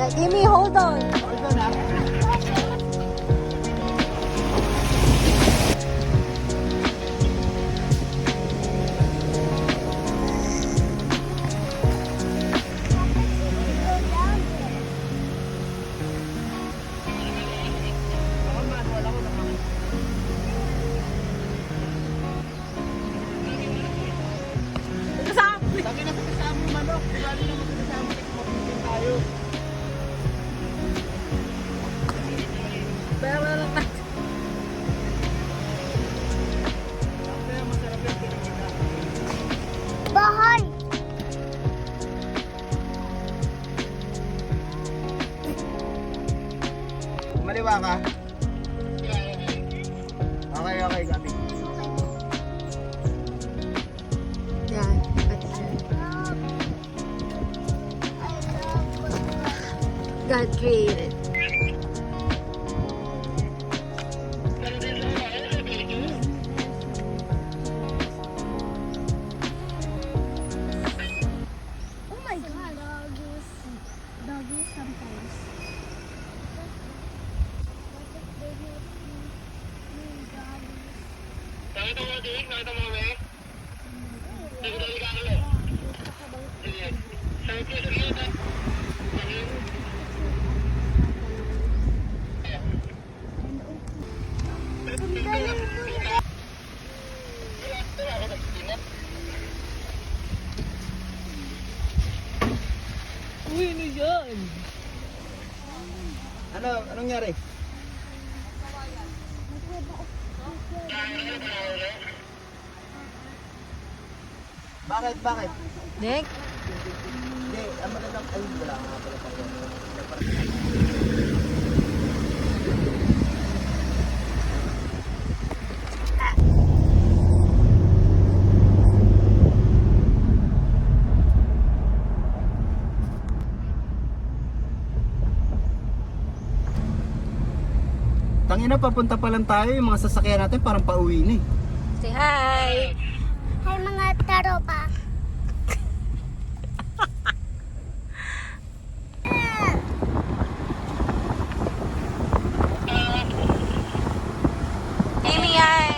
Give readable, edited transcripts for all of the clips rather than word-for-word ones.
Gimme, hold on. Hold on, ha? Sabi na kasama yung manok. Sabi na kasama yung tayo. Pero lang na. Kaya masarap yung kinikita. Bahay! Maliwa ka? Okay, okay, gabi. Yeah, that's it. God created. Oh my god. Doggies sometimes. Uy, ano yan? Anong nangyari? Bakit? Bakit? Nick? Hindi, ang magandang... Ay, wala nga pala tayo. Tangina, papunta pa lang tayo. Yung mga sasakyan natin parang pauwi na eh. Say hi! Hi mga taropa. Amy, hi!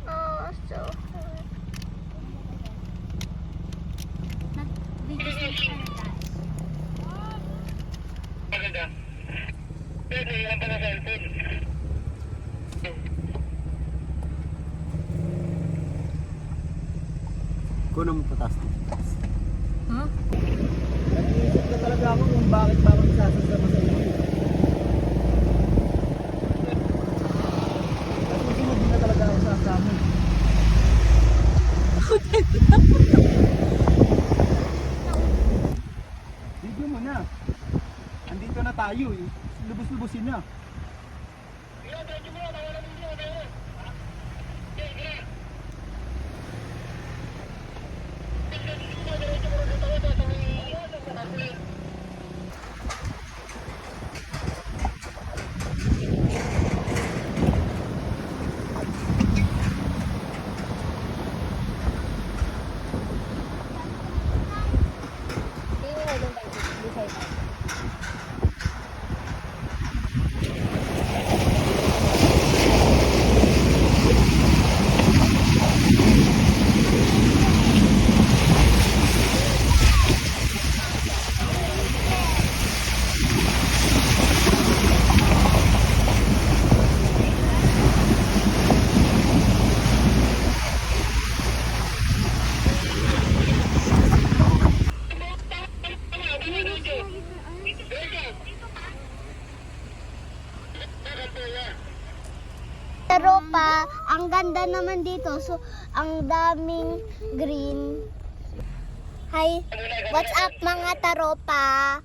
Oh, so Kuno mo patas. Huh? Nag-iisip na talaga ako kung bakit ba ako isasasama sa iyo. Nasusunod din na talaga ako sa kasama. Video mo na. Andito na tayo eh. Lubos-lubosin na. taropa, ang ganda naman dito. So, ang daming green. Hi, what's up mga taropa?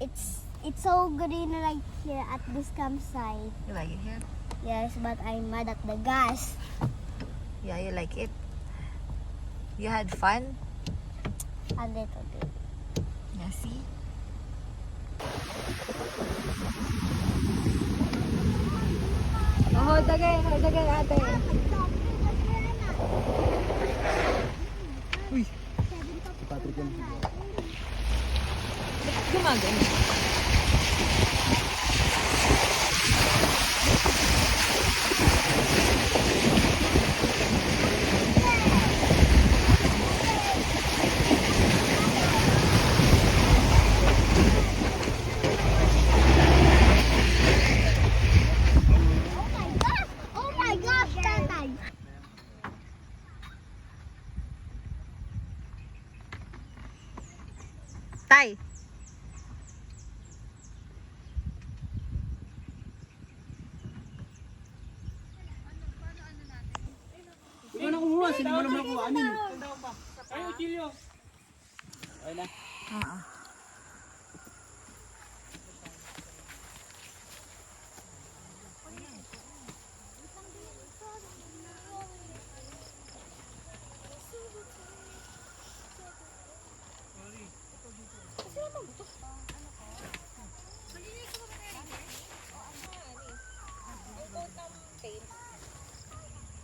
It's so green right here at this campsite. You like it here? Yes, but I'm mad at the gas. Yeah, you like it? You had fun? A little bit. Yeah, see? Oh, hold again ate. mga ganyan. Oh my gosh, tatay! Tay! Ikaw na kumuha, sino mo naman nakuha? Anin? Ay, Uchilio. Ay na. Oo.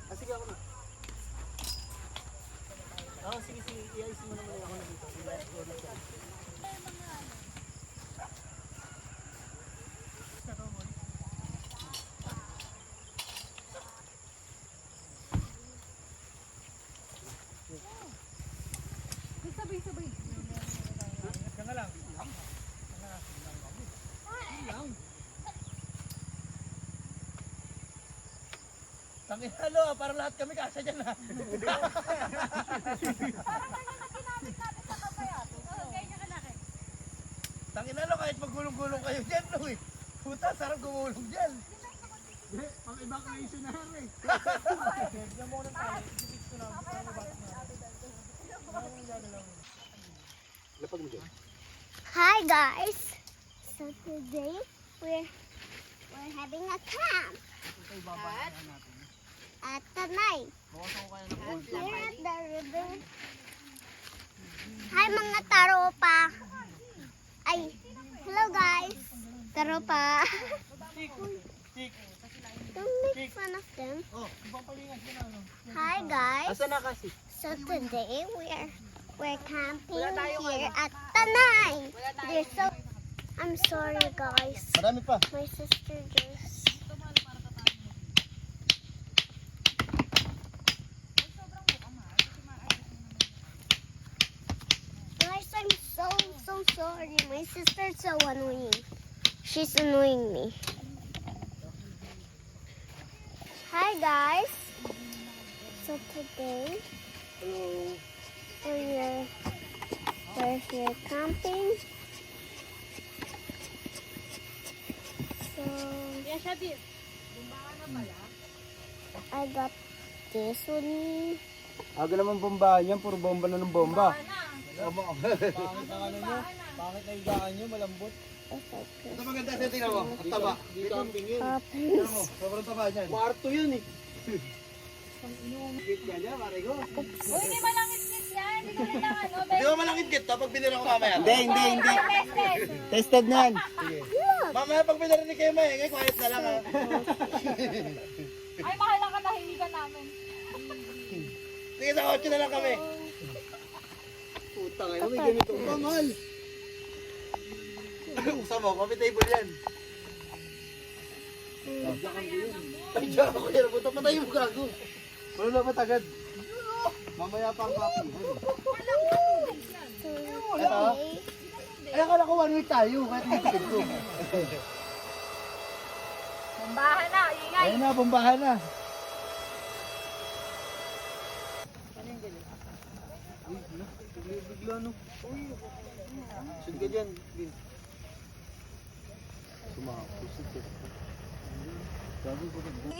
Ah, sige ako na. Sige, sige. I-ice mo naman ako na dito. Sabay-sabay. Ka na lang. Tangin halo, para lahat kami kasya dyan ha. Tangin halo, kahit maggulong-gulong kayo dyan, no eh. Puta, sarap gumulong dyan. Pang evacuation na hari. Diyan mo ng tali, isipit ko na. Lapag mo dyan. Hi guys! So today we're having a camp at Tanay. Here at the river. Hi mga taropa! Ay, hello guys! Taropa! Don't make fun of them. Oh, ipapalingas mo na ano. Hi guys! Asa na kasi? So today we're camping here at Tanay. I'm sorry guys. Marami pa. My sister just guys, I'm so sorry. My sister's so annoying. She's annoying me. Hi guys. So today we're here camping. So I got this one. Aga naman bombahan yan, puro bomba na ng bomba. Pangit ang ano nyo, pangit na higaan nyo, malambot. Ito maganda sa tingnan mo, ang taba. Dito ang pingin. Tingnan mo, sobrang taba dyan. Kwarto yun eh. Git ka dyan, Marigo. Uy, di malangit-ngit yan. Hindi ko kailangan. No? Hindi mo malangit git to pag binira ko mamaya. Hindi. Tested na yan. Sige. Mamaya pag binarinig kayo maingay, quiet na lang ha. Ay, mahal ang katahimikan namin. Sige, sa 8 na lang kami. Puta ngayon, may ganito pa, mahal. Buksan mo, coffee table yan. Ay, diyan ako yan. Puta, patay mo gago. Wala na patagad. Mamaya pa ang coffee. Ito? Ay, akala ko 1 week tayo. Kahit hindi tikid ko. Bombahan na, ingay. Ayun na, bombahan na. Bigla no. Uy. Sud ka dyan, Bin. Sumakusip ka.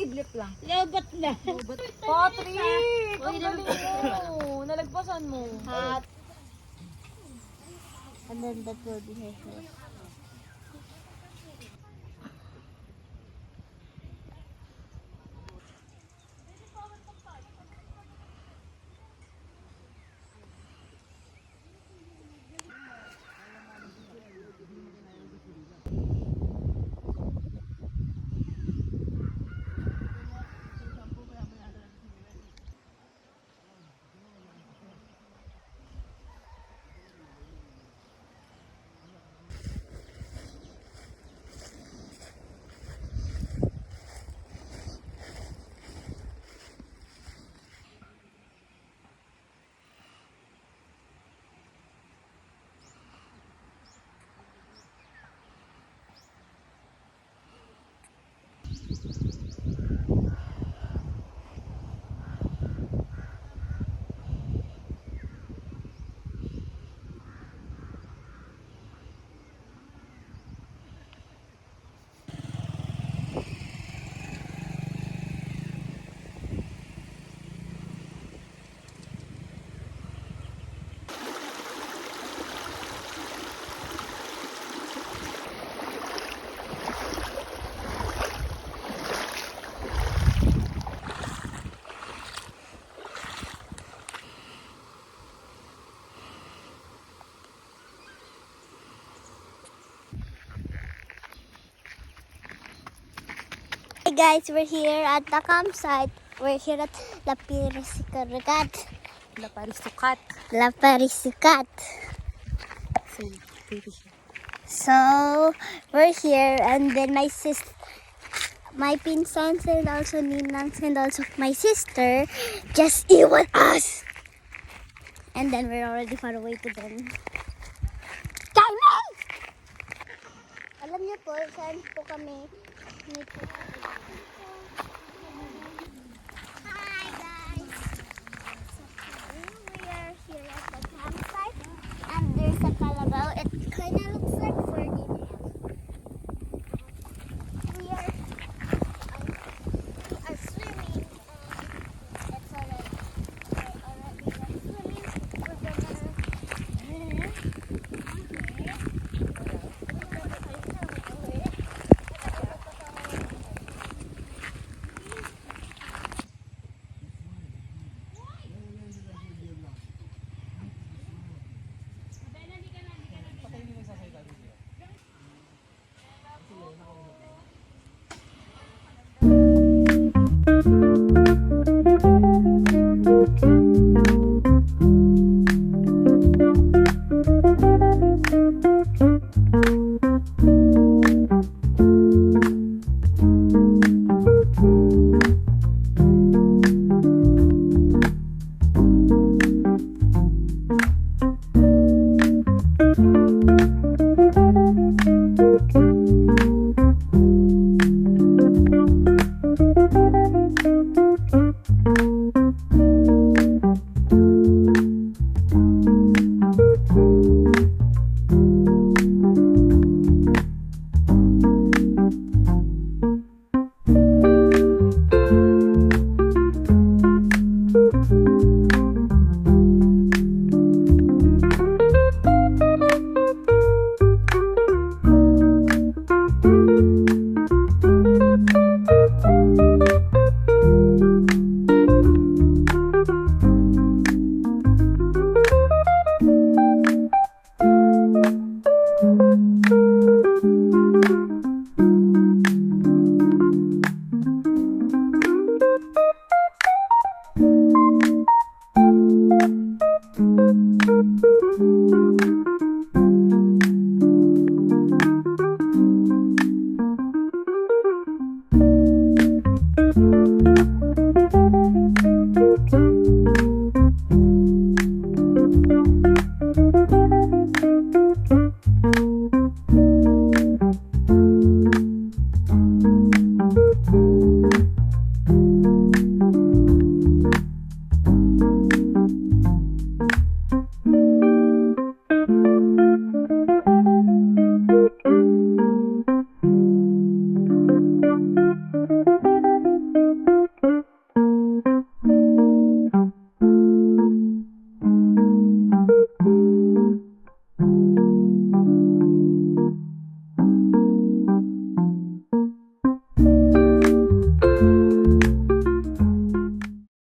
Iblip lang. Lobat na. Patrick! Ang galing mo. Nalagpasan mo. Hot. And then that will be her hair. guys, we're here at the campsite. We're here at La Parisukat. La Parisukat. La Parisukat. So, we're here and then my pinsans and also ninangs and also my sister just iwan us. And then we're already far away to them. Timing! Alam niyo po, saan po kami nito?